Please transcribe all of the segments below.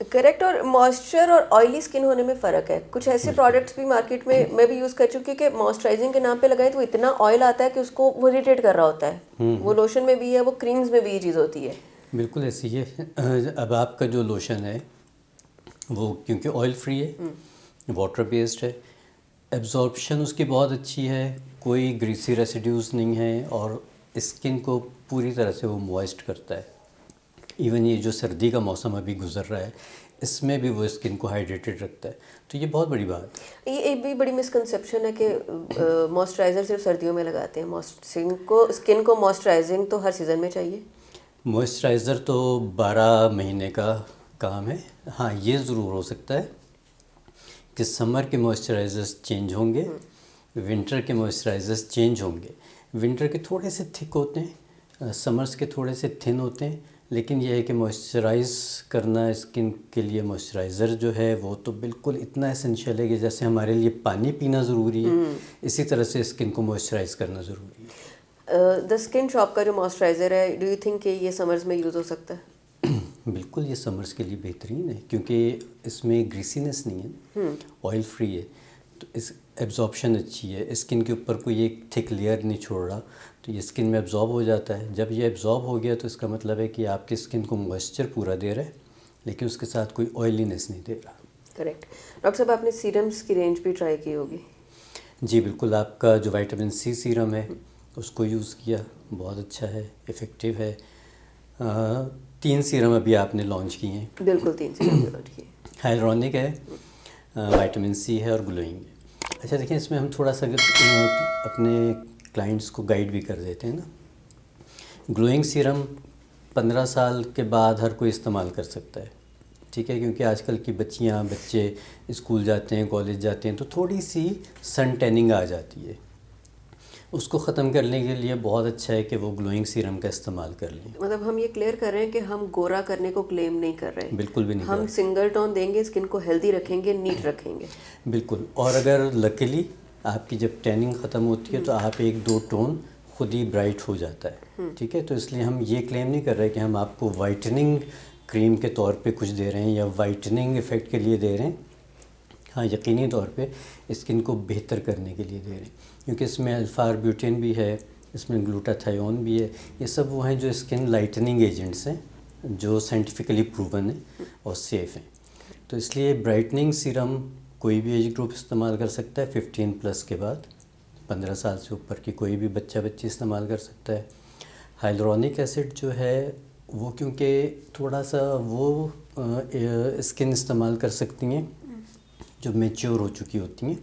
Correct. اور moisture اور آئلی skin ہونے میں فرق ہے. کچھ ایسے پروڈکٹس بھی مارکیٹ میں بھی یوز کر چکی کہ موئسچرائزنگ کے نام پہ لگائیں تو اتنا آئل آتا ہے کہ اس کو وہ اریٹیٹ کر رہا ہوتا ہے. وہ لوشن میں بھی ہے, وہ کریمز میں بھی یہ چیز ہوتی ہے. بالکل ایسی ہے. اب آپ کا جو لوشن ہے وہ کیونکہ آئل فری ہے, واٹر بیسڈ ہے, ایبزارپشن اس کی بہت اچھی ہے, کوئی گریسی ریسیڈیوز نہیں ہے, اور اسکن کو پوری طرح سے وہ موائسٹ کرتا ہے. ایون یہ جو سردی کا موسم ابھی گزر رہا ہے اس میں بھی وہ اسکن کو ہائیڈریٹڈ رکھتا ہے, تو یہ بہت بڑی بات ہے. یہ ایک بھی بڑی مسکنسیپشن ہے کہ موئسچرائزر صرف سردیوں میں لگاتے ہیں. اسکن کو موئسچرائزنگ تو ہر سیزن میں چاہیے. موئسچرائزر تو 12 مہینے کا کام ہے. ہاں یہ ضرور ہو سکتا ہے کہ سمر کے موئسچرائزرز چینج ہوں گے, ونٹر کے موئسچرائزرز چینج ہوں گے. ونٹر کے تھوڑے سے تھک ہوتے ہیں, سمرز کے تھوڑے سے تھن ہوتے ہیں, لیکن یہ ہے کہ موئسچرائز کرنا اسکن کے لیے موئسچرائزر جو ہے وہ تو بالکل اتنا اسینشیل ہے کہ جیسے ہمارے لیے پانی پینا ضروری ہے اسی طرح سے اسکن کو موئسچرائز کرنا ضروری ہے. دا اسکن شاپ کا جو موئسچرائزر ہے, ڈو یو تھنک کہ یہ سمرز میں یوز ہو سکتا ہے؟ بالکل یہ سمرز کے لیے بہترین ہے کیونکہ اس میں گریسینس نہیں ہے, آئل فری ہے, تو اس ایبزارپشن اچھی ہے, اسکن کے اوپر کوئی ایک تھک لیئر نہیں چھوڑ رہا, تو یہ اسکن میں ایبزارب ہو جاتا ہے. جب یہ ایبزارب ہو گیا تو اس کا مطلب ہے کہ آپ کی اسکن کو موئسچر پورا دے رہا ہے لیکن اس کے ساتھ کوئی آئلینس نہیں دے رہا. کریکٹ. ڈاکٹر صاحب آپ نے سیرمز کی رینج بھی ٹرائی کی ہوگی؟ جی بالکل. آپ کا جو وائٹامن سی سیرم ہے اس کو یوز کیا, بہت اچھا ہے, افیکٹو ہے. 3 سیرم ابھی آپ نے لانچ کیے ہیں. بالکل 3 سیرم لانچ کیے. ہائلورونک ہے, وائٹامن سی ہے, اور گلوئنگ ہے. اچھا دیکھیں اس میں ہم تھوڑا سا اپنے کلائنٹس کو گائیڈ بھی کر دیتے ہیں نا. گلوئنگ سیرم 15 سال کے بعد ہر کوئی استعمال کر سکتا ہے, ٹھیک ہے, کیونکہ آج کل کی بچے اسکول جاتے ہیں, کالج جاتے ہیں, تو تھوڑی سی سن ٹیننگ آ جاتی ہے. اس کو ختم کرنے کے لیے بہت اچھا ہے کہ وہ گلوئنگ سیرم کا استعمال کر لیں. مطلب ہم یہ کلیئر کر رہے ہیں کہ ہم گورا کرنے کو کلیم نہیں کر رہے, بالکل بھی نہیں. ہم سنگل ٹون دیں گے, اسکن کو ہیلدی رکھیں گے, نیٹ رکھیں گے. بالکل. اور اگر لکیلی آپ کی جب ٹیننگ ختم ہوتی ہے تو آپ 1-2 ٹون خود ہی برائٹ ہو جاتا ہے, ٹھیک ہے. تو اس لیے ہم یہ کلیم نہیں کر رہے کہ ہم آپ کو وائٹننگ کریم کے طور پہ کچھ دے رہے ہیں یا وائٹننگ ایفیکٹ کے لیے دے رہے ہیں. ہاں یقینی طور پہ اسکن کو بہتر کرنے کے لیے دے رہے ہیں, کیونکہ اس میں الفا آربیوٹین بھی ہے, اس میں گلوٹاتھیون بھی ہے. یہ سب وہ ہیں جو اسکن لائٹننگ ایجنٹس ہیں جو سائنٹیفکلی پروون ہیں اور سیف ہیں. تو اس لیے برائٹننگ سیرم کوئی بھی ایج گروپ استعمال کر سکتا ہے 15+ کے بعد. 15 سال سے اوپر کی کوئی بھی بچی استعمال کر سکتا ہے. ہائلورونک ایسڈ جو ہے وہ کیونکہ تھوڑا سا وہ اسکن استعمال کر سکتی ہیں جو میچیور ہو چکی ہوتی ہیں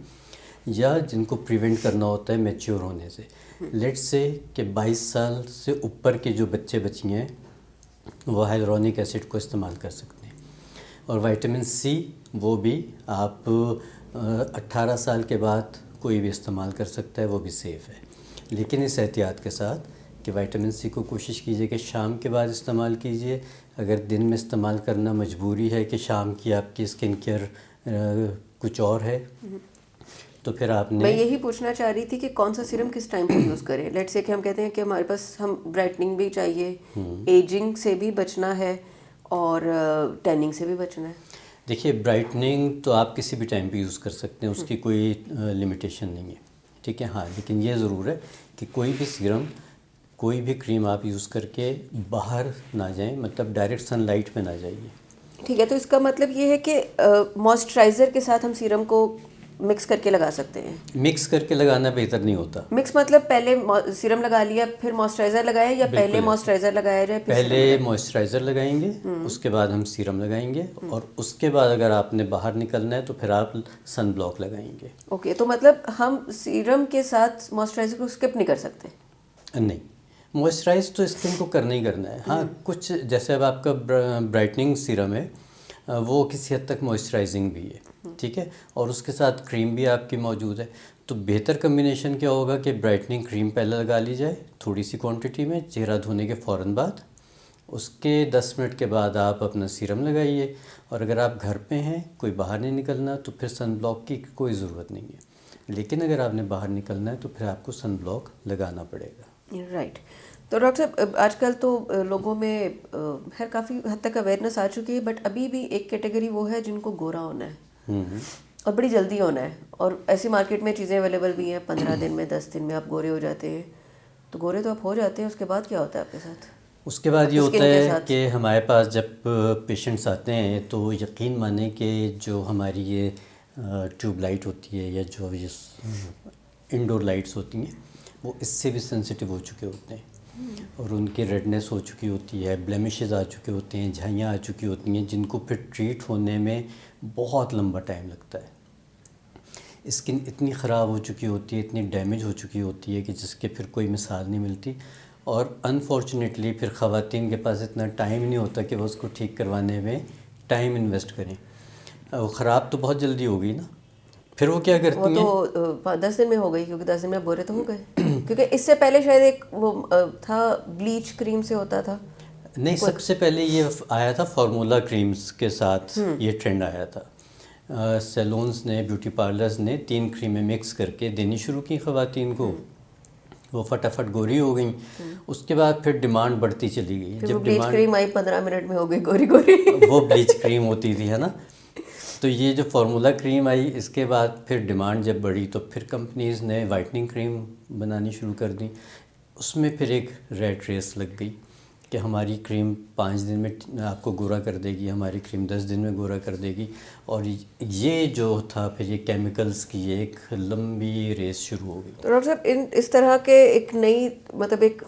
یا جن کو پریونٹ کرنا ہوتا ہے میچیور ہونے سے. لیٹس سے کہ 22 سال سے اوپر کے جو بچی ہیں وہ ہائلورونک ایسڈ کو استعمال کر سکتے ہیں. اور وائٹامن سی وہ بھی آپ 18 سال کے بعد کوئی بھی استعمال کر سکتا ہے, وہ بھی سیف ہے. لیکن اس احتیاط کے ساتھ کہ وائٹامن سی کو کوشش کیجئے کہ شام کے بعد استعمال کیجئے. اگر دن میں استعمال کرنا مجبوری ہے کہ شام کی آپ کی اسکن کیئر کچھ اور ہے تو پھر آپ نے, میں یہی پوچھنا چاہ رہی تھی کہ کون سا سیرم کس ٹائم پہ یوز کریں. لیٹ سے کہ ہم کہتے ہیں کہ ہمارے پاس ہم برائٹننگ بھی چاہیے, ایجنگ سے بھی بچنا ہے اور ٹیننگ سے بھی بچنا ہے. دیکھیے برائٹننگ تو آپ کسی بھی ٹائم پہ یوز کر سکتے ہیں, اس کی کوئی لمیٹیشن نہیں ہے, ٹھیک ہے. ہاں لیکن یہ ضرور ہے کہ کوئی بھی سیرم کوئی بھی کریم آپ یوز کر کے باہر نہ جائیں, مطلب ڈائریکٹ سن لائٹ میں نہ جائیے. ٹھیک ہے. تو اس کا مطلب یہ ہے کہ موئسچرائزر کے ساتھ ہم سیرم کو مکس کر کے لگا سکتے ہیں. مکس کر کے لگانا بہتر نہیں ہوتا. مکس مطلب پہلے سیرم لگا لیا پھر موئسچرائزر لگایا, یا پہلے موئسچرائزر لگایا جائے پہلے موئسچرائزر لگائیں گے, اس کے بعد ہم سیرم لگائیں گے, اور اس کے بعد اگر آپ نے باہر نکلنا ہے تو پھر آپ سن بلاک لگائیں گے. اوکے. تو مطلب ہم سیرم کے ساتھ موئسچرائزر کو اسکپ نہیں کر سکتے؟ نہیں, موئسچرائز تو اسکن کو کرنا ہی کرنا ہے. ہاں کچھ جیسے اب آپ کا برائٹننگ سیرم ہے وہ کسی حد تک موئسچرائزنگ بھی ہے, ٹھیک ہے, اور اس کے ساتھ کریم بھی آپ کی موجود ہے. تو بہتر کمبینیشن کیا ہوگا کہ برائٹننگ کریم پہلے لگا لی جائے تھوڑی سی کوانٹٹی میں چہرہ دھونے کے فوراً بعد, اس کے 10 منٹ کے بعد آپ اپنا سیرم لگائیے. اور اگر آپ گھر پہ ہیں, کوئی باہر نہیں نکلنا, تو پھر سن بلاک کی کوئی ضرورت نہیں ہے. لیکن اگر آپ نے باہر نکلنا ہے تو پھر آپ کو سن بلاک لگانا پڑے گا. رائٹ. تو ڈاکٹر صاحب آج کل تو لوگوں میں خیر کافی حد تک اویئرنیس آ چکی ہے، بٹ ابھی بھی ایک کیٹیگری وہ ہے جن کو گورا ہونا ہے اور بڑی جلدی ہونا ہے، اور ایسی مارکیٹ میں چیزیں اویلیبل بھی ہیں 15 دن میں 10 دن میں آپ گورے ہو جاتے ہیں. تو گورے تو آپ ہو جاتے ہیں، اس کے بعد کیا ہوتا ہے آپ کے ساتھ؟ اس کے بعد یہ ہوتا ہے کہ ہمارے پاس جب پیشنٹس آتے ہیں تو یقین مانیں کہ جو ہماری یہ ٹیوب لائٹ ہوتی ہے یا جو انڈور لائٹس ہوتی ہیں وہ اس سے بھی سینسیٹیو ہو چکے ہوتے ہیں، اور ان کی ریڈنیس ہو چکی ہوتی ہے، بلیمشز آ چکے ہوتے ہیں، جھائیاں آ چکی ہوتی ہیں، جن کو پھر ٹریٹ ہونے میں بہت لمبا ٹائم لگتا ہے. اسکن اتنی خراب ہو چکی ہوتی ہے، اتنی ڈیمیج ہو چکی ہوتی ہے کہ جس کے پھر کوئی مثال نہیں ملتی، اور انفارچونیٹلی پھر خواتین کے پاس اتنا ٹائم نہیں ہوتا کہ وہ اس کو ٹھیک کروانے میں ٹائم انویسٹ کریں. وہ خراب تو بہت جلدی ہو گئی نا، پھر وہ کیا کرتی ہیں، وہ تو 10 دن میں ہو گئی، کیونکہ 10 دن میں گورے تو ہو گئے. کیونکہ اس سے پہلے شاید ایک وہ تھا بلیچ کریم سے ہوتا تھا. نہیں، سب سے پہلے یہ آیا تھا فارمولا کریمز کے ساتھ، یہ ٹرینڈ آیا تھا. سیلونز نے، بیوٹی پارلرز نے 3 کریمیں مکس کر کے دینی شروع کی خواتین کو، وہ فٹافٹ گوری ہو گئیں. اس کے بعد پھر ڈیمانڈ بڑھتی چلی گئی. جب بلیچ کریم آئی 15 منٹ میں ہو گئی گوری گوری. وہ بلیچ کریم ہوتی تھی، ہے نا. تو یہ جو فارمولا کریم آئی، اس کے بعد پھر ڈیمانڈ جب بڑھی تو پھر کمپنیز نے وائٹننگ کریم بنانی شروع کر دی. اس میں پھر ایک ریٹ ریس لگ گئی کہ ہماری کریم 5 دن میں آپ کو گورا کر دے گی، ہماری کریم 10 دن میں گورا کر دے گی. اور یہ جو تھا پھر یہ کیمیکلز کی ایک لمبی ریس شروع ہو گئی. تو ڈاکٹر صاحب اس طرح کے ایک نئی مطلب ایک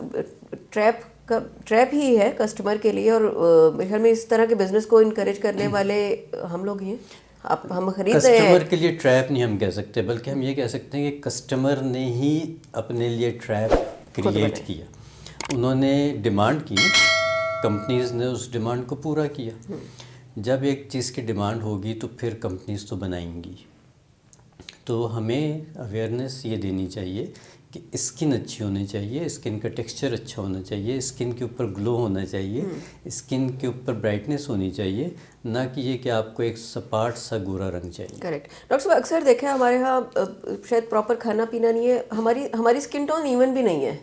ٹریپ ہی ہے کسٹمر کے لیے، اور میرے خیال میں اس طرح کے بزنس کو انکریج کرنے والے ہم لوگ ہی ہیں. ہم خرید رہے ہیں. کسٹمر کے لیے ٹریپ نہیں ہم کہہ سکتے، بلکہ ہم یہ کہہ سکتے ہیں کہ کسٹمر نے ہی اپنے لیے ٹریپ کریٹ کیا. انہوں نے ڈیمانڈ کی، کمپنیز نے اس ڈیمانڈ کو پورا کیا. جب ایک چیز کی ڈیمانڈ ہوگی تو پھر کمپنیز تو بنائیں گی. تو ہمیں اویئرنیس یہ دینی چاہیے کہ اسکن اچھی ہونی چاہیے، اسکن کا ٹیکسچر اچھا ہونا چاہیے، اسکن کے اوپر گلو ہونا چاہیے، اسکن کے اوپر برائٹنیس ہونی چاہیے، نہ کہ یہ کہ آپ کو ایک سپاٹ سا گورا رنگ چاہیے. کریکٹ. ڈاکٹر صاحب اکثر دیکھا ہمارے ہاں شاید پراپر کھانا پینا نہیں ہے، ہماری اسکن ٹون ایون بھی نہیں ہے.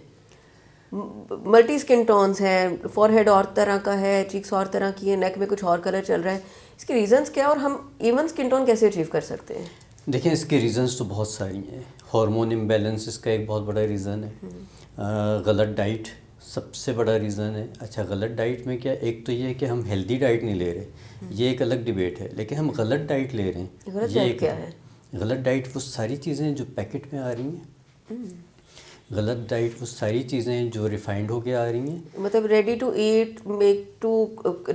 ملٹی اسکن ٹونز ہیں، فور ہیڈ اور طرح کا ہے، چیکس اور طرح کی ہے، نیک میں کچھ اور کلر چل رہا ہے. اس کے ریزنس کیا، اور ہم ایون اسکن ٹون کیسے اچیو کر سکتے ہیں؟ دیکھیں، اس کے ریزنس تو بہت ساری ہیں. ہارمون امبیلنس اس کا ایک بہت بڑا ریزن ہے. غلط ڈائٹ سب سے بڑا ریزن ہے. اچھا، غلط ڈائٹ میں کیا، ایک تو یہ ہے کہ ہم ہیلدی ڈائٹ نہیں لے رہے، یہ ایک الگ ڈیبیٹ ہے، لیکن ہم غلط ڈائٹ لے رہے ہیں. غلط ڈائٹ کیا ہے؟ غلط ڈائٹ وہ ساری چیزیں جو پیکٹ میں آ رہی ہیں. غلط ڈائٹ وہ ساری چیزیں جو ریفائنڈ ہو کے آ رہی ہیں، مطلب ready to eat,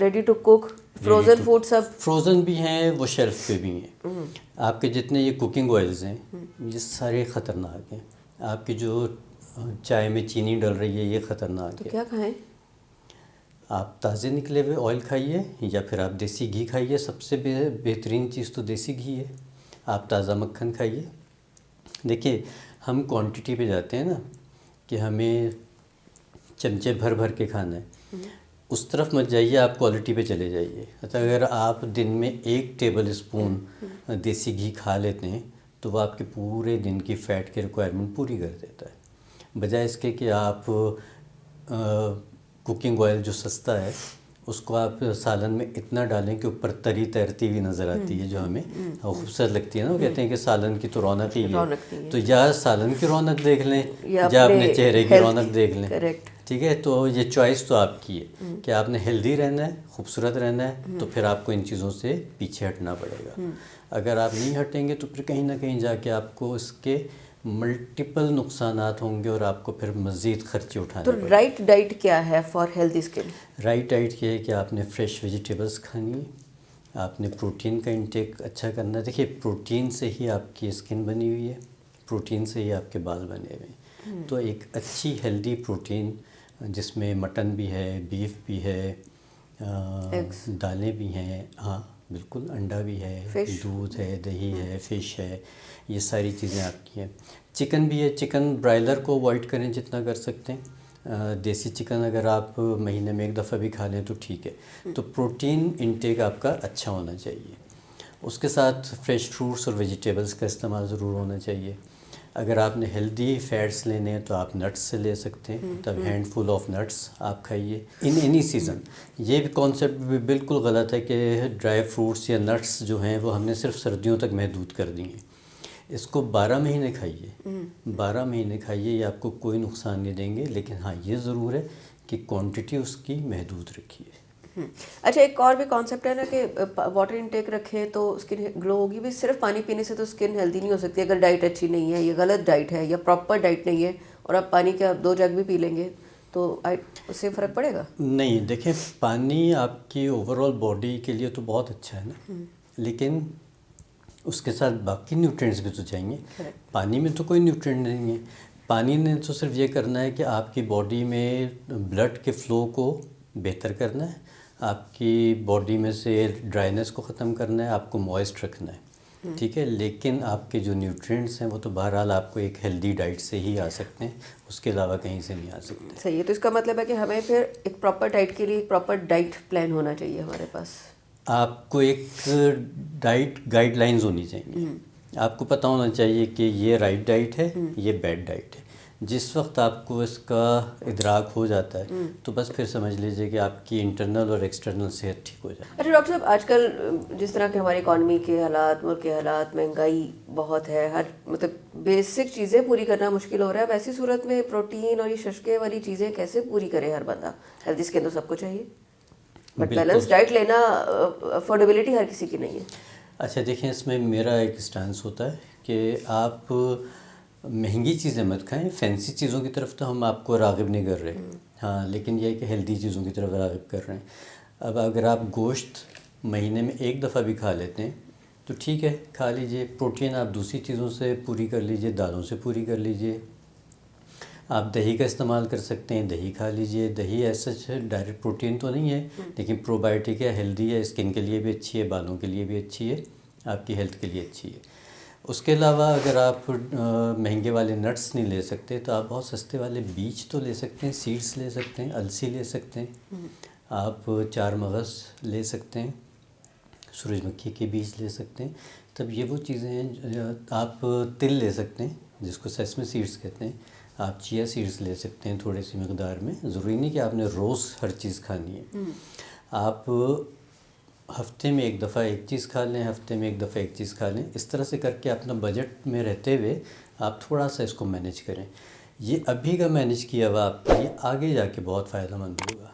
ready to cook, frozen food. سب فروزن بھی ہیں، وہ شیلف پہ بھی ہیں. آپ کے جتنے یہ کوکنگ آئلز ہیں یہ سارے خطرناک ہیں. آپ کی جو چائے میں چینی ڈل رہی ہے یہ خطرناک ہے. کیا کھائیں؟ آپ تازے نکلے ہوئے آئل کھائیے، یا پھر آپ دیسی گھی کھائیے. سب سے بہترین چیز تو دیسی گھی ہے. آپ تازہ مکھن کھائیے. دیکھیے، ہم کوانٹٹی پہ جاتے ہیں نا کہ ہمیں چمچے بھر بھر کے کھانا ہے. اس طرف مت جائیے، آپ کوالٹی پہ چلے جائیے. اگر آپ دن میں 1 ٹیبل اسپون دیسی گھی کھا لیتے ہیں تو وہ آپ کے پورے دن کی فیٹ کی ریکوائرمنٹ پوری کر دیتا ہے، بجائے اس کے کہ آپ کوکنگ آئل جو سستا ہے اس کو آپ سالن میں اتنا ڈالیں کہ اوپر تری تیرتی ہوئی نظر آتی ہے، جو ہمیں خوبصورت لگتی ہے نا. وہ کہتے ہیں کہ سالن کی تو رونق ہی ہے. تو یا سالن کی رونق دیکھ لیں یا اپنے چہرے کی رونق دیکھ لیں. ٹھیک ہے، تو یہ چوائس تو آپ کی ہے کہ آپ نے ہیلدی رہنا ہے، خوبصورت رہنا ہے، تو پھر آپ کو ان چیزوں سے پیچھے ہٹنا پڑے گا. اگر آپ نہیں ہٹیں گے تو پھر کہیں نہ کہیں جا کے آپ کو اس کے ملٹیپل نقصانات ہوں گے اور آپ کو پھر مزید خرچے اٹھانے پڑیں گے. تو رائٹ ڈائٹ کیا ہے for healthy skin? Right diet یہ ہے کہ آپ نے فریش ویجیٹیبلس کھانی ہے، آپ نے پروٹین کا انٹیک اچھا کرنا ہے. دیکھیے، پروٹین سے ہی آپ کی اسکن بنی ہوئی ہے، پروٹین سے ہی آپ کے بال بنے ہوئے ہیں. تو ایک اچھی ہیلدی پروٹین جس میں مٹن بھی ہے، بیف بھی ہے، دالیں بھی ہیں، ہاں بالکل، انڈا بھی ہے، دودھ ہے، دہی ہے، فش ہے، یہ ساری چیزیں آپ کی ہیں. چکن بھی ہے. چکن برائلر کو اوائڈ کریں جتنا کر سکتے ہیں. دیسی چکن اگر آپ مہینے میں 1 دفعہ بھی کھا لیں تو ٹھیک ہے. تو پروٹین انٹیک آپ کا اچھا ہونا چاہیے. اس کے ساتھ فریش فروٹس اور ویجیٹیبلس کا استعمال ضرور ہونا چاہیے. اگر آپ نے ہیلدی فیٹس لینے ہیں تو آپ نٹس سے لے سکتے ہیں، تب ہینڈ فل آف نٹس آپ کھائیے ان اینی سیزن۔ یہ بھی کانسیپٹ بھی بالکل غلط ہے کہ ڈرائی فروٹس یا نٹس جو ہیں وہ ہم نے صرف سردیوں تک محدود کر دی ہیں۔ اس کو 12 مہینے کھائیے، 12 مہینے کھائیے، یہ آپ کو کوئی نقصان نہیں دیں گے، لیکن ہاں یہ ضرور ہے کہ کوانٹٹی اس کی محدود رکھیے۔ اچھا، ایک اور بھی کانسیپٹ ہے نا کہ واٹر انٹیک رکھیں تو اسکن گلو ہوگی بھی۔ صرف پانی پینے سے تو اسکن ہیلدی نہیں ہو سکتی اگر ڈائٹ اچھی نہیں ہے، یا غلط ڈائٹ ہے، یا پراپر ڈائٹ نہیں ہے، اور آپ پانی کے 2 جگ بھی پی لیں گے تو اس سے فرق پڑے گا؟ نہیں، دیکھیں پانی آپ کی اوور آل باڈی کے لیے تو بہت اچھا ہے نا، لیکن اس کے ساتھ باقی نیوٹرینٹس بھی تو چاہیے۔ پانی میں تو کوئی نیوٹرینٹ نہیں ہے، پانی نے تو صرف یہ کرنا ہے کہ آپ کی باڈی میں بلڈ کے فلو کو بہتر کرنا ہے، آپ کی باڈی میں سے ڈرائنس کو ختم کرنا ہے، آپ کو موئسٹ رکھنا ہے، ٹھیک ہے۔ لیکن آپ کے جو نیوٹرینٹس ہیں وہ تو بہرحال آپ کو ایک ہیلدی ڈائٹ سے ہی آ سکتے ہیں، اس کے علاوہ کہیں سے نہیں آ سکتے۔ صحیح ہے، تو اس کا مطلب ہے کہ ہمیں پھر ایک پراپر ڈائٹ کے لیے ایک پراپر ڈائٹ پلان ہونا چاہیے ہمارے پاس۔ آپ کو ایک ڈائٹ گائیڈ لائنز ہونی چاہیے، آپ کو پتہ ہونا چاہیے کہ یہ رائٹ ڈائٹ ہے، یہ بیڈ ڈائٹ ہے۔ جس وقت آپ کو اس کا ادراک ہو جاتا ہے تو بس پھر سمجھ لیجئے کہ آپ کی انٹرنل اور ایکسٹرنل صحت ٹھیک ہو جائے۔ اچھا ڈاکٹر صاحب، آج کل جس طرح کہ ہماری اکانومی کے حالات، ملک کے حالات، مہنگائی بہت ہے، ہر مطلب بیسک چیزیں پوری کرنا مشکل ہو رہا ہے۔ اب ایسی صورت میں پروٹین اور یہ ششکے والی چیزیں کیسے پوری کرے ہر بندہ؟ ہیلدی اسکن تو سب کو چاہیے، بٹ بیلنس ڈائٹ لینا افورڈیبلٹی ہر کسی کی نہیں ہے۔ اچھا دیکھیں، اس میں میرا ایک اسٹانس ہوتا ہے کہ آپ مہنگی چیزیں مت کھائیں، فینسی چیزوں کی طرف تو ہم آپ کو راغب نہیں کر رہے، ہاں، لیکن یہ ہے کہ ہیلدی چیزوں کی طرف راغب کر رہے ہیں۔ اب اگر آپ گوشت مہینے میں 1 دفعہ بھی کھا لیتے ہیں تو ٹھیک ہے، کھا لیجئے۔ پروٹین آپ دوسری چیزوں سے پوری کر لیجئے، دالوں سے پوری کر لیجئے۔ آپ دہی کا استعمال کر سکتے ہیں، دہی کھا لیجئے۔ دہی ایسا ڈائریکٹ پروٹین تو نہیں ہے، لیکن پرو بایوٹک ہے، ہیلدی ہے، اسکن کے لیے بھی اچھی ہے، بالوں کے لیے بھی اچھی ہے، آپ کی ہیلتھ کے لیے اچھی ہے۔ اس کے علاوہ اگر آپ مہنگے والے نٹس نہیں لے سکتے تو آپ بہت سستے والے بیج تو لے سکتے ہیں، سیڈس لے سکتے ہیں، السی لے سکتے ہیں، آپ 4 مغز لے سکتے ہیں، سورج مکھی کے بیج لے سکتے ہیں۔ تب یہ وہ چیزیں ہیں۔ آپ تل لے سکتے ہیں جس کو سیسمی سیڈس کہتے ہیں، آپ چیا سیڈس لے سکتے ہیں تھوڑی سی مقدار میں، ضروری نہیں کہ آپ نے روز ہر چیز کھانی ہے۔ آپ ہفتے میں 1 دفعہ ایک چیز کھا لیں، ہفتے میں 1 دفعہ ایک چیز کھا لیں، اس طرح سے کر کے اپنا بجٹ میں رہتے ہوئے آپ تھوڑا سا اس کو مینیج کریں۔ یہ ابھی کا مینیج کیا ہوا آپ کے لیے آگے جا کے بہت فائدہ مند ہوگا۔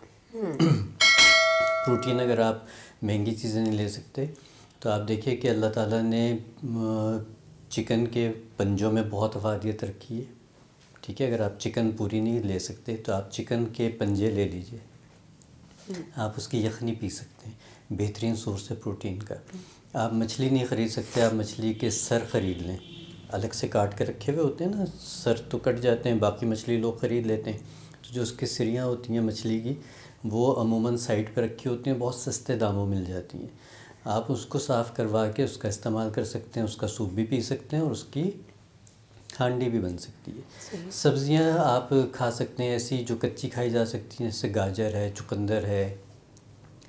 پروٹین اگر آپ مہنگی چیزیں نہیں لے سکتے تو آپ دیکھیے کہ اللہ تعالیٰ نے چکن کے پنجوں میں بہت افادیت رکھی ہے، ٹھیک ہے۔ اگر آپ چکن پوری نہیں لے سکتے تو آپ چکن کے پنجے لے لیجئے، آپ اس کی یخنی پی سکتے ہیں، بہترین سورس ہے پروٹین کا۔ آپ مچھلی نہیں خرید سکتے، آپ مچھلی کے سر خرید لیں، الگ سے کاٹ کے رکھے ہوئے ہوتے ہیں نا، سر تو کٹ جاتے ہیں، باقی مچھلی لوگ خرید لیتے ہیں، تو جو اس کی سریاں ہوتی ہیں مچھلی کی وہ عموماً سائڈ پہ رکھی ہوتی ہیں، بہت سستے داموں مل جاتی ہیں۔ آپ اس کو صاف کروا کے اس کا استعمال کر سکتے ہیں، اس کا سوپ بھی پی سکتے ہیں اور اس کی ہانڈی بھی بن سکتی ہے۔ سبزیاں آپ کھا سکتے ہیں ایسی جو کچی کھائی جا سکتی ہیں، جیسے گاجر ہے، چقندر ہے،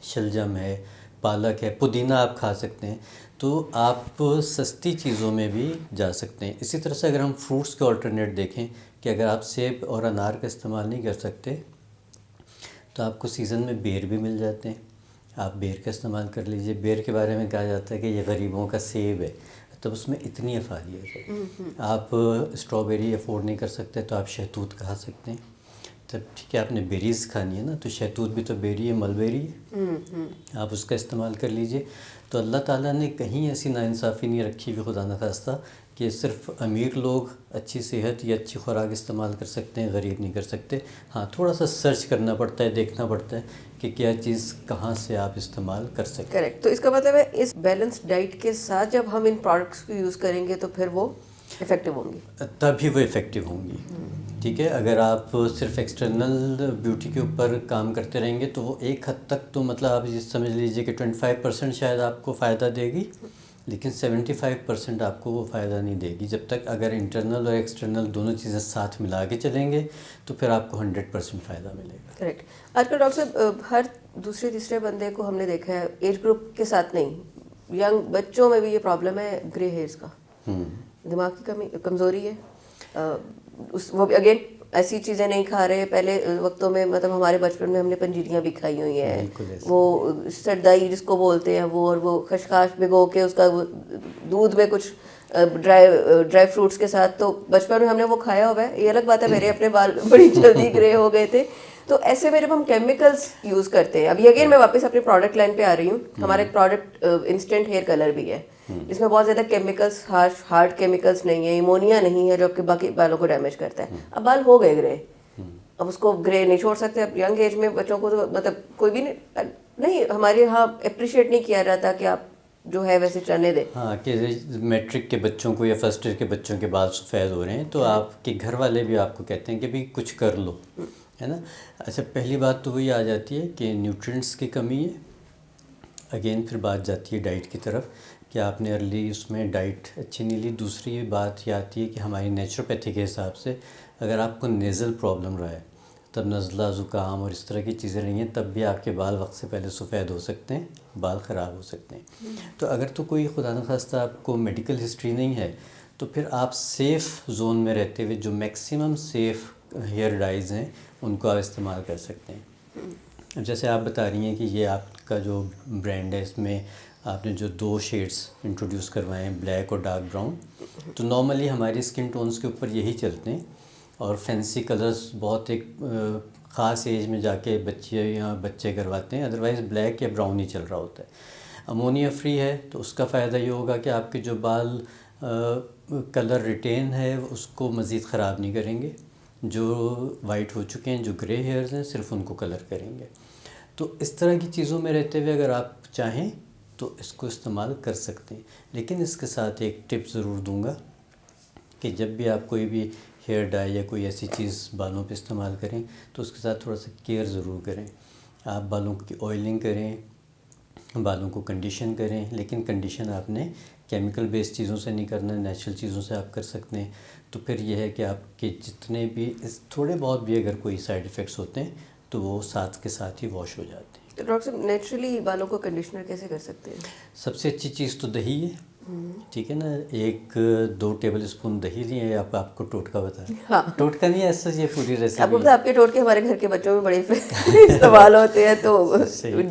شلجم ہے، پالک ہے، پودینہ آپ کھا سکتے ہیں۔ تو آپ سستی چیزوں میں بھی جا سکتے ہیں۔ اسی طرح سے اگر ہم فروٹس کے آلٹرنیٹ دیکھیں کہ اگر آپ سیب اور انار کا استعمال نہیں کر سکتے تو آپ کو سیزن میں بیر بھی مل جاتے ہیں، آپ بیر کا استعمال کر لیجئے۔ بیر کے بارے میں کہا جاتا ہے کہ یہ غریبوں کا سیب ہے، تب اس میں اتنی افادیت ہے۔ آپ اسٹرابیری افورڈ نہیں کر سکتے تو آپ شہتوت کھا سکتے ہیں، تب ٹھیک ہے۔ آپ نے بیریز کھانی ہے نا، تو شہتوت بھی تو بیری ہے، ملبیری ہے، آپ اس کا استعمال کر لیجئے۔ تو اللہ تعالیٰ نے کہیں ایسی ناانصافی نہیں رکھی ہوئی خدا نخواستہ کہ صرف امیر لوگ اچھی صحت یا اچھی خوراک استعمال کر سکتے ہیں، غریب نہیں کر سکتے۔ ہاں، تھوڑا سا سرچ کرنا پڑتا ہے، دیکھنا پڑتا ہے کہ کیا چیز کہاں سے آپ استعمال کر سکتے ہیں۔ کریکٹ۔ تو اس کا مطلب ہے اس بیلنس ڈائٹ کے ساتھ جب ہم ان پروڈکٹس کو یوز کریں گے تو پھر وہ افیکٹو ہوں گی، تبھی وہ افیکٹو ہوں گی، ٹھیک ہے۔ اگر آپ صرف ایکسٹرنل بیوٹی کے اوپر کام کرتے رہیں گے تو وہ ایک حد تک تو مطلب آپ یہ سمجھ لیجئے کہ 25% شاید آپ کو فائدہ دے گی، لیکن 75% آپ کو وہ فائدہ نہیں دے گی۔ جب تک اگر انٹرنل اور ایکسٹرنل دونوں چیزیں ساتھ ملا کے چلیں گے تو پھر آپ کو 100% فائدہ ملے گا۔ کریکٹ۔ آج کل ڈاکٹر صاحب ہر دوسرے تیسرے بندے کو ہم نے دیکھا ہے، ایج گروپ کے ساتھ نہیں، ینگ بچوں میں بھی یہ پرابلم ہے گرے ہیئرس کا، دماغ کی کمزوری ہے، وہ بھی اگین ایسی چیزیں نہیں کھا رہے. پہلے وقتوں میں مطلب ہمارے بچپن میں ہم نے پنجیریاں بھی کھائی ہوئی ہیں, وہ سردائی جس کو بولتے ہیں وہ, اور وہ خشخاش بھگو کے اس کا دودھ میں کچھ ڈرائی فروٹس کے ساتھ, تو بچپن میں ہم نے وہ کھایا ہوا ہے. یہ الگ بات ہے میرے اپنے بال بڑی جلدی گرے ہو گئے تھے. تو ایسے میں جب ہم کیمیکلس یوز کرتے ہیں, ابھی اگین میں واپس اپنے پروڈکٹ لائن پہ آ رہی ہوں, ہمارا ایک پروڈکٹ انسٹنٹ ہیئر کلر بھی ہے جس میں بہت زیادہ کیمیکلس, ہارڈ کیمیکلس نہیں ہے, ایمونیا نہیں ہے جو کہ باقی بالوں کو ڈیمیج کرتا ہے. اب بال ہو گئے گرے, اب اس کو گرے نہیں چھوڑ سکتے. اب ینگ ایج میں بچوں کو تو مطلب کوئی بھی نہیں ہمارے یہاں اپریشیٹ نہیں کیا جاتا کہ آپ جو ہے ویسے چلنے دیں. ہاں کہ میٹرک کے بچوں کو یا فرسٹ ایئر کے بچوں کے بال سفید ہو رہے ہیں تو آپ کے گھر والے بھی آپ کو کہتے ہیں کہ بھی کچھ کر لو, ہے نا. اچھا پہلی بات تو وہی آ جاتی ہے کہ نیوٹرینٹس کی کمی ہے. اگین پھر بات جاتی ہے ڈائٹ کی طرف کہ آپ نے ارلی اس میں ڈائٹ اچھی نہیں لی. دوسری بات یہ آتی ہے کہ ہماری نیچروپیتھی کے حساب سے اگر آپ کو نیزل پرابلم رہا ہے, تب نزلہ, زکام اور اس طرح کی چیزیں رہی ہیں, تب بھی آپ کے بال وقت سے پہلے سفید ہو سکتے ہیں, بال خراب ہو سکتے ہیں. تو اگر تو کوئی خدا نخواستہ آپ کو میڈیکل ہسٹری نہیں ہے تو پھر آپ سیف زون میں رہتے ہوئے جو میکسیمم سیف ہیئر ڈائز ہیں ان کو آپ استعمال کر سکتے ہیں. اب جیسے آپ بتا رہی ہیں کہ یہ آپ کا جو برانڈ ہے اس میں آپ نے جو 2 شیڈس انٹروڈیوس کروائے ہیں, بلیک اور ڈارک براؤن, تو نارملی ہماری اسکن ٹونز کے اوپر یہی چلتے ہیں. اور فینسی کلرز بہت ایک خاص ایج میں جا کے بچے کرواتے ہیں, ادروائز بلیک یا براؤن ہی چل رہا ہوتا ہے. امونیا فری ہے تو اس کا فائدہ یہ ہوگا کہ آپ کے جو بال کلر ریٹین ہے اس کو مزید خراب نہیں کریں گے. جو وائٹ ہو چکے ہیں, جو گرے ہیئرز ہیں, صرف ان کو کلر کریں گے. تو اس طرح کی چیزوں میں رہتے ہوئے اگر آپ چاہیں تو اس کو استعمال کر سکتے ہیں. لیکن اس کے ساتھ ایک ٹپ ضرور دوں گا کہ جب بھی آپ کوئی بھی ہیئر ڈائی یا کوئی ایسی چیز بالوں پہ استعمال کریں تو اس کے ساتھ تھوڑا سا کیئر ضرور کریں. آپ بالوں کی آئلنگ کریں, بالوں کو کنڈیشن کریں, لیکن کنڈیشن آپ نے کیمیکل بیس چیزوں سے نہیں کرنا, نیچرل چیزوں سے آپ کر سکتے ہیں. تو پھر یہ ہے کہ آپ کے جتنے بھی تھوڑے بہت بھی اگر کوئی سائیڈ ایفیکٹس ہوتے ہیں تو وہ ساتھ کے ساتھ ہی واش ہو جاتے ہیں. تو ڈاکٹر صاحب نیچرلی بالوں کو کنڈیشنر کیسے کر سکتے ہیں؟ سب سے اچھی چیز تو دہی ہے, ٹھیک ہے نا. 1-2 ٹیبل اسپون دہی لیے, آپ کو ٹوٹکا بتائیں. ہاں ٹوٹکا نہیں ایسا, یہ پوری ریسیپی آپ کو پتہ آپ کے ٹوٹکے ہمارے گھر کے بچوں میں بڑے استعمال ہوتے ہیں, تو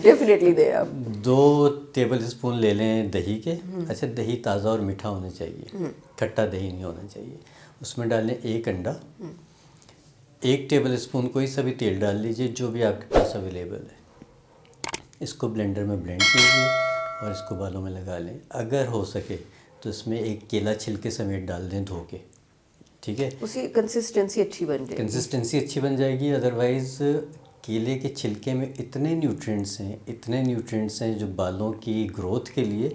ڈیفینیٹلی دیں آپ. 2 ٹیبل اسپون لے لیں دہی کے. اچھا دہی تازہ اور میٹھا ہونا چاہیے, کھٹا دہی نہیں ہونا چاہیے. اس میں ڈال لیں 1 انڈا, 1 ٹیبل اسپون کوئی سا بھی تیل ڈال لیجئے جو بھی آپ کے پاس اویلیبل ہے. اس کو بلینڈر میں بلینڈ کیجیے اور اس کو بالوں میں لگا لیں. اگر ہو سکے تو اس میں 1 کیلا چھلکے سمیت ڈال دیں دھو کے, ٹھیک ہے. اس کی کنسسٹنسی اچھی بن جائے گی. کنسسٹنسی اچھی بن جائے گی. ادروائز کیلے کے چھلکے میں اتنے نیوٹرینٹس ہیں جو بالوں کی گروتھ کے لیے,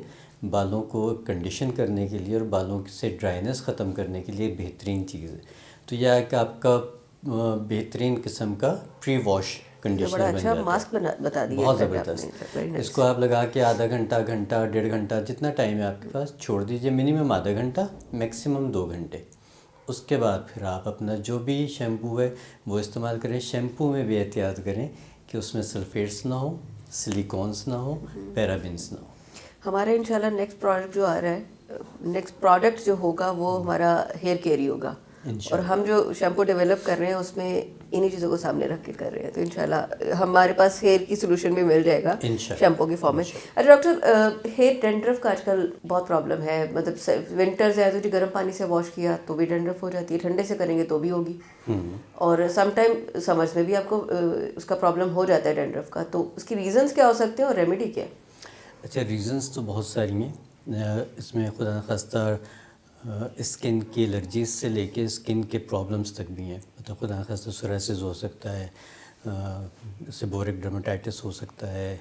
بالوں کو کنڈیشن کرنے کے لیے اور بالوں سے ڈرائنس ختم کرنے کے لیے بہترین چیز ہے. تو یہ ہے کہ آپ کا بہترین قسم کا پری واش کنڈیشنر بن جاتا ہے. ماسک بتا دیا بہت زبردست. اس کو آپ لگا کے آدھا گھنٹہ, 1.5 گھنٹہ جتنا ٹائم ہے آپ کے پاس چھوڑ دیجئے. منیمم آدھا گھنٹہ, میکسیمم 2 گھنٹے. اس کے بعد پھر آپ اپنا جو بھی شیمپو ہے وہ استعمال کریں. شیمپو میں بھی احتیاط کریں کہ اس میں سلفیٹس نہ ہو, سلیکونس نہ ہو, پیرابینس نہ ہو. ہمارا انشاءاللہ نیکسٹ پروڈکٹ جو آ رہا ہے, نیکسٹ پروڈکٹ جو ہوگا وہ ہمارا ہیئر کیئر ہی ہوگا. اور ہم جو شیمپو ڈیولپ کر رہے ہیں اس میں انہی چیزوں کو سامنے رکھ کے کر رہے ہیں. تو انشاءاللہ ہمارے پاس ہیئر کی سولوشن بھی مل جائے گا شیمپو کی فارم میں. اچھا ڈاکٹر, ہیئر ڈینڈرف کا آج کل بہت پرابلم ہے. مطلب ونٹرز ہے تو جی گرم پانی سے واش کیا تو بھی ڈینڈرف ہو جاتی ہے, ٹھنڈے سے کریں گے تو بھی ہوگی, اور سم ٹائم سمجھ میں بھی آپ کو اس کا پرابلم ہو جاتا ہے ڈینڈرف کا. تو اس کی ریزنس کیا ہو سکتے ہیں اور ریمیڈی کیا ہے؟ اچھا ریزنس تو بہت ساری ہیں. اس میں خدا نخواستہ اسکن کی الرجیز سے لے کے اسکن کے پرابلمس تک بھی ہیں. مطلب خدا نخواستہ سوریسز ہو سکتا ہے, سیبورک ڈرمیٹائٹس ہو سکتا ہے,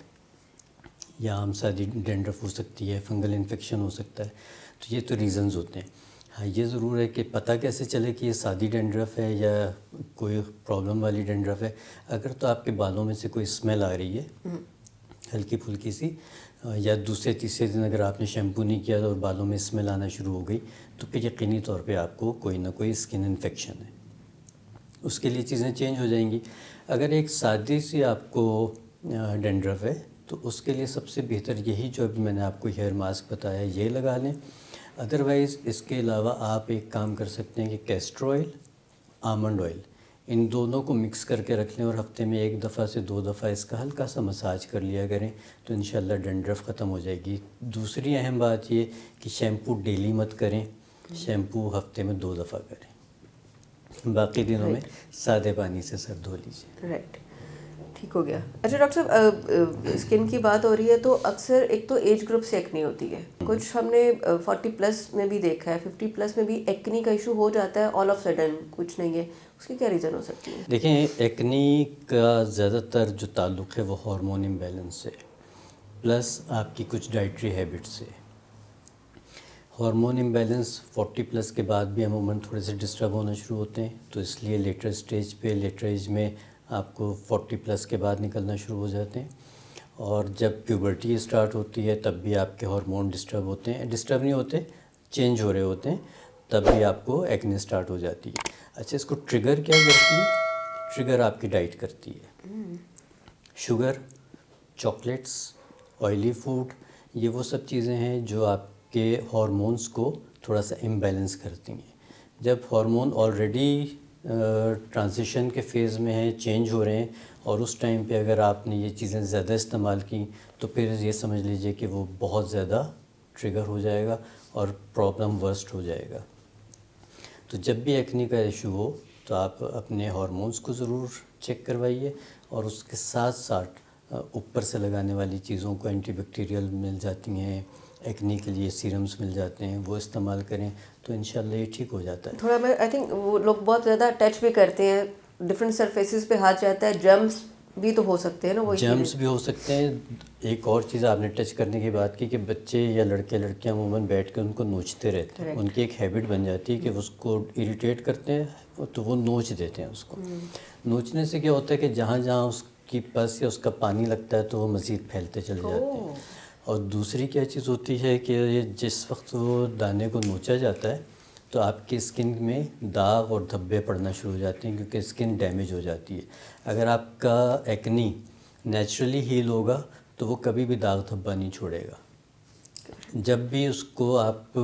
یا عام سادی ڈینڈرف ہو سکتی ہے, فنگل انفیکشن ہو سکتا ہے. تو یہ تو ریزنز ہوتے ہیں. ہاں یہ ضرور ہے کہ پتہ کیسے چلے کہ یہ سادی ڈینڈرف ہے یا کوئی پرابلم والی ڈینڈرف ہے. اگر تو آپ کے بالوں میں سے کوئی اسمیل آ رہی ہے ہلکی پھلکی سی, یا دوسرے تیسرے دن اگر آپ نے شیمپو نہیں کیا اور بالوں میں اسمیل آنا شروع ہو گئی تو پھر یقینی طور پہ آپ کو کوئی نہ کوئی اسکن انفیکشن ہے. اس کے لیے چیزیں چینج ہو جائیں گی. اگر ایک سادی سی آپ کو ڈینڈرف ہے تو اس کے لیے سب سے بہتر یہی جو ابھی میں نے آپ کو ہیئر ماسک بتایا یہ لگا لیں. ادروائز اس کے علاوہ آپ ایک کام کر سکتے ہیں کہ کیسٹر آئل، آمنڈ آئل، ان دونوں کو مکس کر کے رکھ لیں اور ہفتے میں 1 دفعہ سے 2 دفعہ اس کا ہلکا سا مساج کر لیا کریں تو انشاءاللہ ڈینڈرف ختم ہو جائے گی۔ دوسری اہم بات یہ کہ شیمپو ڈیلی مت کریں، شیمپو ہفتے میں 2 دفعہ کریں، باقی دنوں میں سادے پانی سے سر دھو لیجیے۔ رائٹ، ٹھیک ہو گیا۔ اچھا ڈاکٹر صاحب، اسکن کی بات ہو رہی ہے تو اکثر ایک تو ایج گروپ سے ایکنی ہوتی ہے، کچھ ہم نے 40+ میں بھی دیکھا ہے، 50+ میں بھی ایکنی کا ایشو ہو جاتا ہے آل آف سڈن، کچھ نہیں ہے، اس کی کیا ریزن ہو سکتی ہے؟ دیکھیں، ایکنی کا زیادہ تر جو تعلق ہے وہ ہارمون امبیلنس سے پلس آپ کی کچھ ڈائٹری ہیبٹ سے۔ ہارمون امبیلنس 40+ کے بعد بھی عموماً تھوڑے سے ڈسٹرب ہونا شروع ہوتے ہیں، تو اس لیے لیٹر اسٹیج پہ، لیٹر ایج میں آپ کو 40+ کے بعد نکلنا شروع ہو جاتے ہیں، اور جب پیوبرٹی اسٹارٹ ہوتی ہے تب بھی آپ کے ہارمون ڈسٹرب ہوتے ہیں، ڈسٹرب نہیں ہوتے، چینج ہو رہے ہوتے ہیں، تب بھی آپ کو ایکنی اسٹارٹ ہو جاتی ہے۔ اچھا، اس کو ٹریگر کیا کرتی ہے؟ ٹریگر آپ کی ڈائٹ کرتی ہے۔ شوگر، چاکلیٹس، آئلی فوڈ، یہ وہ سب چیزیں ہیں جو آپ کے ہارمونز کو تھوڑا سا امبیلنس کرتی ہیں۔ جب ہارمون آلریڈی ٹرانزیشن کے فیز میں ہیں، چینج ہو رہے ہیں، اور اس ٹائم پہ اگر آپ نے یہ چیزیں زیادہ استعمال کی تو پھر یہ سمجھ لیجئے کہ وہ بہت زیادہ ٹریگر ہو جائے گا اور پرابلم ورسٹ ہو جائے گا۔ تو جب بھی ایکنی کا ایشو ہو تو آپ اپنے ہارمونز کو ضرور چیک کروائیے، اور اس کے ساتھ ساتھ اوپر سے لگانے والی چیزوں کو، اینٹی بیکٹیریل مل جاتی ہیں، ایکنی کے لیے سیرمز مل جاتے ہیں، وہ استعمال کریں تو انشاءاللہ یہ ٹھیک ہو جاتا ہے۔ تھوڑا میں آئی تھنک وہ لوگ بہت زیادہ ٹچ بھی کرتے ہیں، ڈفرینٹ سرفیسز پہ ہاتھ جاتا ہے، جرمس بھی تو ہو سکتے ہیں نا، وہ جرمس بھی ہو سکتے ہیں۔ ایک اور چیز آپ نے ٹچ کرنے کی بات کی کہ بچے یا لڑکے لڑکیاں عموماً بیٹھ کے ان کو نوچتے رہتے ہیں، ان کی ایک ہیبٹ بن جاتی ہے کہ اس کو اریٹیٹ کرتے ہیں تو وہ نوچ دیتے ہیں اس کو۔ نوچنے سے کیا ہوتا ہے کہ جہاں جہاں اس کی پس یا اس کا پانی لگتا ہے تو وہ مزید پھیلتے چلے جاتے ہیں۔ اور دوسری کیا چیز ہوتی ہے کہ جس وقت وہ دانے کو نوچا جاتا ہے تو آپ کی اسکن میں داغ اور دھبے پڑنا شروع ہو جاتے ہیں، کیونکہ اسکن ڈیمیج ہو جاتی ہے۔ اگر آپ کا ایکنی نیچرلی ہیل ہوگا تو وہ کبھی بھی داغ دھبا نہیں چھوڑے گا۔ جب بھی اس کو آپ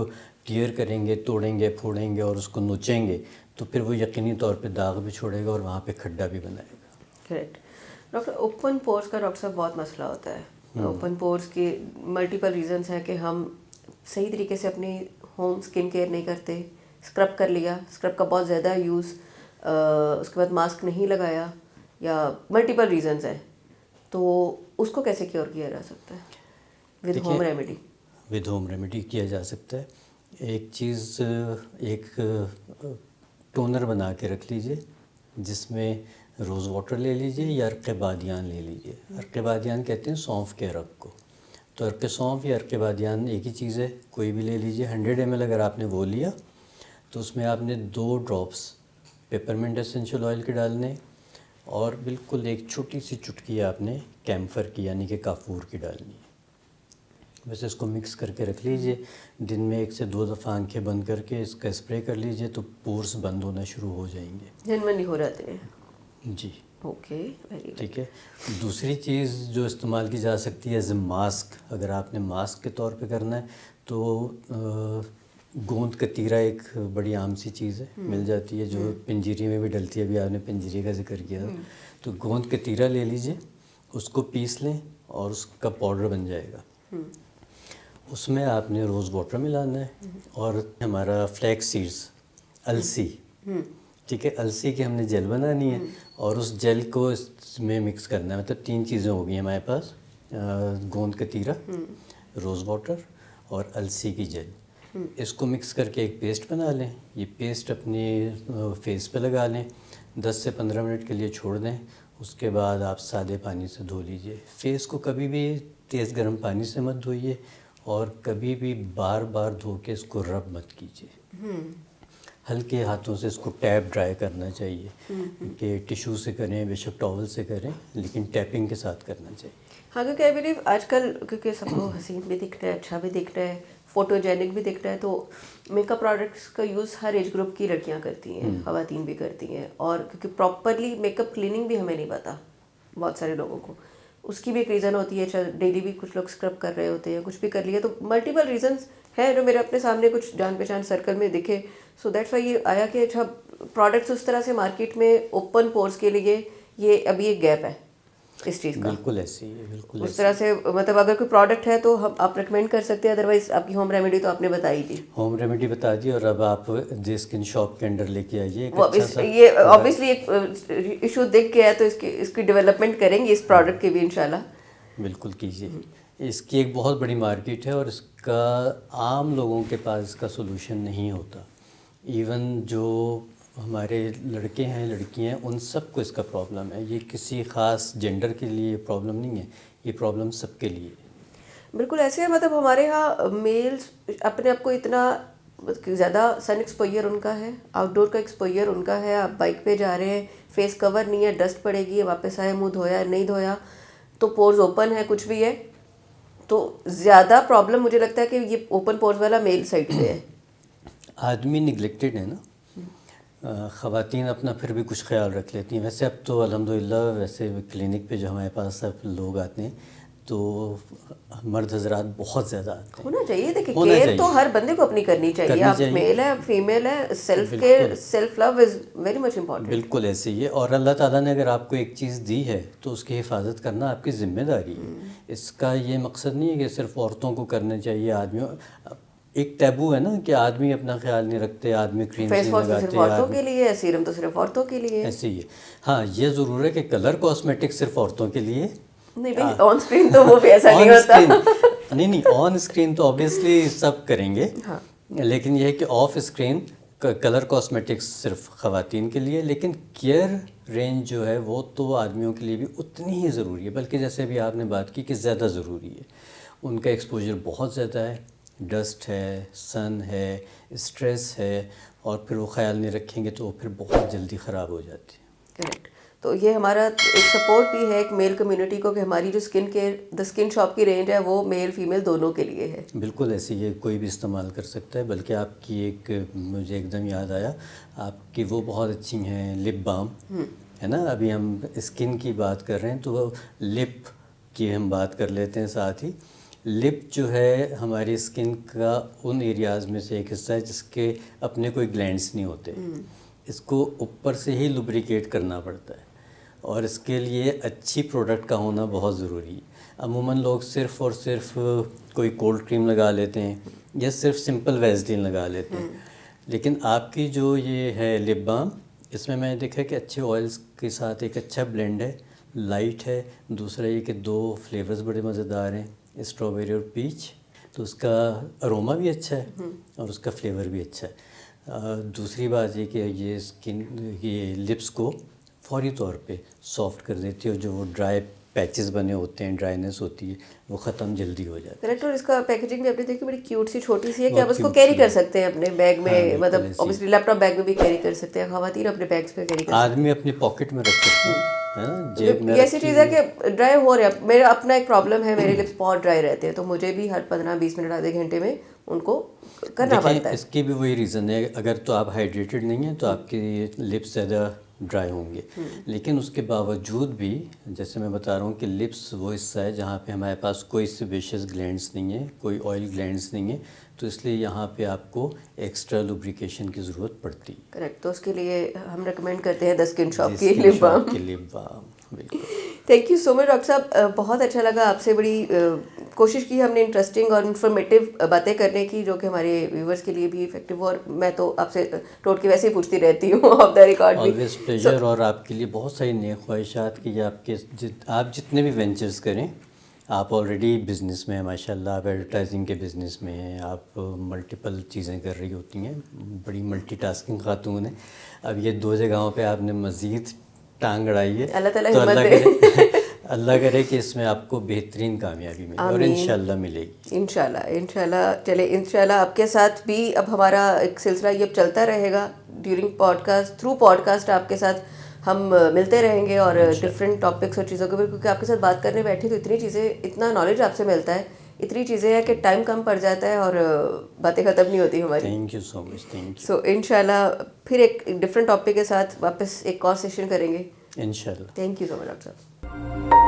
ٹیئر کریں گے، توڑیں گے، پھوڑیں گے اور اس کو نوچیں گے تو پھر وہ یقینی طور پہ داغ بھی چھوڑے گا اور وہاں پہ کھڈا بھی بنائے گا۔ کریکٹ۔ ڈاکٹر، اوپن پورس کا ڈاکٹر صاحب بہت مسئلہ ہوتا ہے۔ اوپن پورس کے ملٹیپل ریزنس ہیں کہ ہم صحیح طریقے سے اپنی ہوم اسکن کیئر نہیں کرتے، اسکرب کر لیا، اسکرب کا بہت زیادہ یوز، اس کے بعد ماسک نہیں لگایا، یا ملٹیپل ریزنز ہیں، تو اس کو کیسے کیور کیا جا سکتا ہے with whom remedy? With whom remedy کیا جا سکتا ہے۔ ایک چیز، ایک ٹونر بنا کے رکھ لیجئے جس میں روز واٹر لے لیجئے یا عرق بادیان لے لیجئے۔ عرق بادیان کہتے ہیں سونف کے عرق کو، تو عرق سونف یا عرق بادیان ایک ہی چیز ہے، کوئی بھی لے لیجئے۔ 100 ml اگر آپ نے وہ لیا تو اس میں آپ نے 2 ڈراپس پیپرمنٹ اسینشل آئل کے ڈالنے، اور بالکل ایک چھوٹی سی چٹکی آپ نے کیمفر کی یعنی کہ کافور کی ڈالنی ہے۔ بس اس کو مکس کر کے رکھ لیجئے، دن میں 1 سے 2 دفعہ آنکھیں بند کر کے اس کا اسپرے کر لیجئے تو پورس بند ہونا شروع ہو جائیں گے، جنرلی ہو جاتے ہیں۔ جی، اوکے، ویری گڈ۔ ٹھیک ہے۔ دوسری چیز جو استعمال کی جا سکتی ہے ایز اے ماسک، اگر آپ نے ماسک کے طور پہ کرنا ہے تو گوند کتیرا ایک بڑی عام سی چیز ہے، مل جاتی ہے، جو پنجیری میں بھی ڈلتی ہے، ابھی آپ نے پنجیری کا ذکر کیا، تو گوند کتیرا لے لیجئے، اس کو پیس لیں اور اس کا پاؤڈر بن جائے گا۔ اس میں آپ نے روز واٹر ملانا ہے اور ہمارا فلیکس سیڈز، السی، ٹھیک ہے، السی کی ہم نے جیل بنانی ہے اور اس جیل کو اس میں مکس کرنا ہے۔ مطلب 3 چیزیں ہو گئی ہمارے پاس، گوند کتیرا، روز واٹر اور السی کی جیل۔ اس کو مکس کر کے ایک پیسٹ بنا لیں، یہ پیسٹ اپنے فیس پہ لگا لیں، 10 سے 15 منٹ کے لیے چھوڑ دیں، اس کے بعد آپ سادے پانی سے دھو لیجئے۔ فیس کو کبھی بھی تیز گرم پانی سے مت دھوئیے اور کبھی بھی بار بار دھو کے اس کو رب مت کیجیے، ہلکے ہاتھوں سے اس کو ٹیپ ڈرائی کرنا چاہیے، کہ ٹیشو سے کریں، بے شک ٹاول سے کریں، لیکن ٹیپنگ کے ساتھ کرنا چاہیے۔ ہاں، کیونکہ آئی بلیو آج کل کیونکہ سب کو حسین بھی دکھ رہا ہے، اچھا بھی دکھ رہا ہے، فوٹو جینک بھی دکھ رہا ہے، تو میک اپ پروڈکٹس کا یوز ہر ایج گروپ کی لڑکیاں کرتی ہیں، خواتین بھی کرتی ہیں، اور کیونکہ پراپرلی میک اپ کلیننگ بھی ہمیں نہیں پتہ بہت سارے لوگوں کو، اس کی بھی ایک ریزن ہوتی ہے، ڈیلی بھی کچھ لوگ اسکرب کر رہے ہوتے ہیں، کچھ بھی کر لیا، تو ملٹیپل ریزنس ہے جو میرے اپنے سامنے کچھ جان پہچان سرکل میں دکھے. سو دیٹس وائی یہ آیا کہ اچھا پروڈکٹس اس طرح سے مارکیٹ میں اوپن پورس کے لیے یہ ابھی ایک گیپ ہے اس چیز کا. بالکل ایسے ہی ہے, بالکل اس طرح سے مطلب اگر کوئی پروڈکٹ ہے تو آپ ریکمینڈ کر سکتے ہیں, ادروائز آپ کی ہوم ریمیڈی تو آپ نے بتائی تھی. ہوم ریمیڈی بتا دی, اور اب آپ دی اسکن شاپ کے انڈر لے کے آئیے. یہ آبویسلی ایک ایشو دیکھ کے ہے تو اس کی ڈیولپمنٹ کریں گے اس پروڈکٹ کی بھی انشاءاللہ. بالکل کیجیے. اس کی ایک بہت بڑی مارکیٹ ہے اور اس کا عام لوگوں کے پاس اس کا سولوشن نہیں ہوتا. ایون جو ہمارے لڑکے ہیں لڑکیاں ہیں ان سب کو اس کا پرابلم ہے. یہ کسی خاص جینڈر کے لیے پرابلم نہیں ہے, یہ پرابلم سب کے لیے. بالکل ایسے ہے. مطلب ہمارے ہاں میلز اپنے آپ کو اتنا زیادہ سن ایکسپوئر ان کا ہے, آؤٹ ڈور کا ایکسپوئر ان کا ہے. آپ بائک پہ جا رہے ہیں, فیس کور نہیں ہے, ڈسٹ پڑے گی, واپس آئے منہ دھویا نہیں دھویا تو پورز اوپن ہے, کچھ بھی ہے, تو زیادہ پرابلم مجھے لگتا ہے کہ یہ اوپن پورز والا میل سائڈ پہ ہے. آدمی نگلیکٹڈ ہے نا. خواتین اپنا پھر بھی کچھ خیال رکھ لیتی ہیں. ویسے اب تو الحمدللہ ویسے کلینک پہ جو ہمارے پاس اب لوگ آتے ہیں تو مرد حضرات بہت زیادہ آتے ہیں. ہونا چاہیے. دیکھیں کیئر تو ہر بندے کو اپنی کرنی چاہیے. آپ میل ہے فیمیل ہے, self care self love is very much important. بالکل ایسے ہی ہے. اور اللہ تعالیٰ نے اگر آپ کو ایک چیز دی ہے تو اس کی حفاظت کرنا آپ کی ذمہ داری ہے. اس کا یہ مقصد نہیں ہے کہ صرف عورتوں کو کرنا چاہیے. آدمیوں ایک ٹیبو ہے نا کہ آدمی اپنا خیال نہیں رکھتے, آدمی کریم نہیں لگاتے. صرف عورتوں کے لیے ہے, سیرم تو صرف عورتوں کے لیے. ایسے ہی ہے. ہاں یہ ضرور ہے کہ کلر کاسمیٹک صرف عورتوں کے لیے نہیں بھائی, آن اسکرین تو وہ بھی ایسا نہیں ہوتا. نہیں آن اسکرین تو آبویسلی سب کریں گے, لیکن یہ ہے کہ آف اسکرین کلر کاسمیٹکس صرف خواتین کے لیے. لیکن کیئر رینج جو ہے وہ تو آدمیوں کے لیے بھی اتنی ہی ضروری ہے, بلکہ جیسے ابھی آپ نے بات کی کہ زیادہ ضروری ہے. ان کا ایکسپوجر بہت زیادہ ہے, ڈسٹ ہے, سن ہے, اسٹریس ہے, اور پھر وہ خیال نہیں رکھیں گے تو وہ پھر بہت جلدی خراب ہو جاتی ہے. کریکٹ. تو یہ ہمارا ایک سپورٹ بھی ہے ایک میل کمیونٹی کو کہ ہماری جو skin care the skin shop کی رینج ہے وہ میل فیمیل دونوں کے لیے ہے. بالکل ایسے یہ کوئی بھی استعمال کر سکتا ہے. بلکہ آپ کی ایک مجھے ایک دم یاد آیا, آپ کی وہ بہت اچھی ہیں لپ بام ہے نا. ابھی ہم اسکن کی بات کر رہے ہیں تو لپ کی ہم بات کر لیتے ہیں ساتھ ہی. لپ جو ہے ہماری اسکن کا ان ایریاز میں سے ایک حصہ ہے جس کے اپنے کوئی گلینڈس نہیں ہوتے. اس کو اوپر سے ہی لبریکیٹ کرنا پڑتا ہے, اور اس کے لیے اچھی پروڈکٹ کا ہونا بہت ضروری ہے. عموماً لوگ صرف اور صرف کوئی کولڈ کریم لگا لیتے ہیں یا صرف سمپل ویزلین لگا لیتے ہیں. لیکن آپ کی جو یہ ہے لپ بام, اس میں نے دیکھا کہ اچھے آئلس کے ساتھ ایک اچھا بلینڈ ہے, لائٹ ہے. دوسرا یہ کہ 2 فلیورز بڑے مزیدار ہیں, اسٹرابیری اور پیچ. تو اس کا اروما بھی اچھا ہے اور اس کا فلیور بھی اچھا ہے. دوسری بات یہ کہ یہ اسکن یہ لپس کو فوری طور پہ سافٹ کر دیتی ہے, اور جو وہ ڈرائی پیچز بنے ہوتے ہیں, ڈرائینس ہوتی ہے, وہ ختم جلدی ہو جاتی ہے. کریکٹ. اور اس کا پیکیجنگ بھی آپ نے دیکھی بڑی کیوٹ سی چھوٹی سی ہے کہ آپ اس کو کیری کر سکتے ہیں اپنے بیگ میں. مطلب اوبیسلی لیپ ٹاپ بیگ میں بھی کیری کر سکتے ہیں, خواتین اپنے بیگس پہ کیری کر سکتے ہیں, آدمی اپنی پاکٹ میں رکھ سکتے ہیں. یہ ایسی چیز ہے کہ ڈرائی ہو رہے ہیں. میرا اپنا ایک پرابلم ہے, میرے لپس بہت ڈرائی رہتے ہیں, تو مجھے بھی ہر 15-20 منٹ آدھے گھنٹے میں ان کو کرنا پڑتا ہے. اس کی بھی وہی ریزن ہے, اگر تو آپ ہائیڈریٹڈ نہیں ہیں تو آپ کے لپس زیادہ ڈرائی ہوں گے. لیکن اس کے باوجود بھی جیسے میں بتا رہا ہوں کہ لپس وہ حصہ ہے جہاں پہ ہمارے پاس کوئی سیبیشس گلینڈس نہیں ہیں, کوئی آئل گلینڈس نہیں ہیں, تو اس لیے یہاں پہ آپ کو ایکسٹرا لوبریکیشن کی ضرورت پڑتی ہے. کریکٹ. تو اس کے لیے ہم ریکمینڈ کرتے ہیں دا اسکن شاپ کی لپ بام. بالکل. Thank you so much doctor صاحب, بہت اچھا لگا آپ سے. بڑی کوشش کی ہم نے انٹرسٹنگ اور انفارمیٹیو باتیں کرنے کی جو کہ ہمارے ویورز کے لیے بھی افیکٹو ہو, اور میں تو آپ سے ٹوٹ کے ویسے ہی پوچھتی رہتی ہوں آف دا ریکارڈ بھی. Always pleasure. اور آپ کے لیے بہت ساری نیک خواہشات کی آپ جتنے بھی وینچرز کریں. آپ آلریڈی بزنس میں ہیں ماشاء اللہ, آپ ایڈورٹائزنگ کے بزنس میں ہیں, آپ ملٹیپل چیزیں کر رہی ہوتی ہیں, بڑی ملٹی ٹاسکنگ خاتون ہیں. اب یہ 2 جگہوں پہ آپ نے مزید ٹانگ اڑائی ہے, اللہ تعالیٰ تو ہمت اللہ کرے کہ اس میں آپ کو بہترین کامیابی ملے, اور انشاءاللہ ملے گی. انشاءاللہ. چلے انشاءاللہ آپ کے ساتھ بھی اب ہمارا ایک سلسلہ یہ اب چلتا رہے گا during podcast, through podcast آپ کے ساتھ ہم ملتے رہیں گے, اور ڈفرینٹ ٹاپکس اور چیزوں کے اوپر, کیونکہ آپ کے ساتھ بات کرنے بیٹھے تو اتنی چیزیں, اتنا نالج آپ سے ملتا ہے, اتنی چیزیں ہیں کہ ٹائم کم پڑ جاتا ہے اور باتیں ختم نہیں ہوتی ہماری. Thank you so much. Thank you. سو انشاءاللہ پھر ایک ڈفرینٹ ٹاپک کے ساتھ واپس ایک اور سیشن کریں گے انشاءاللہ. Thank you so much doctor صاحب.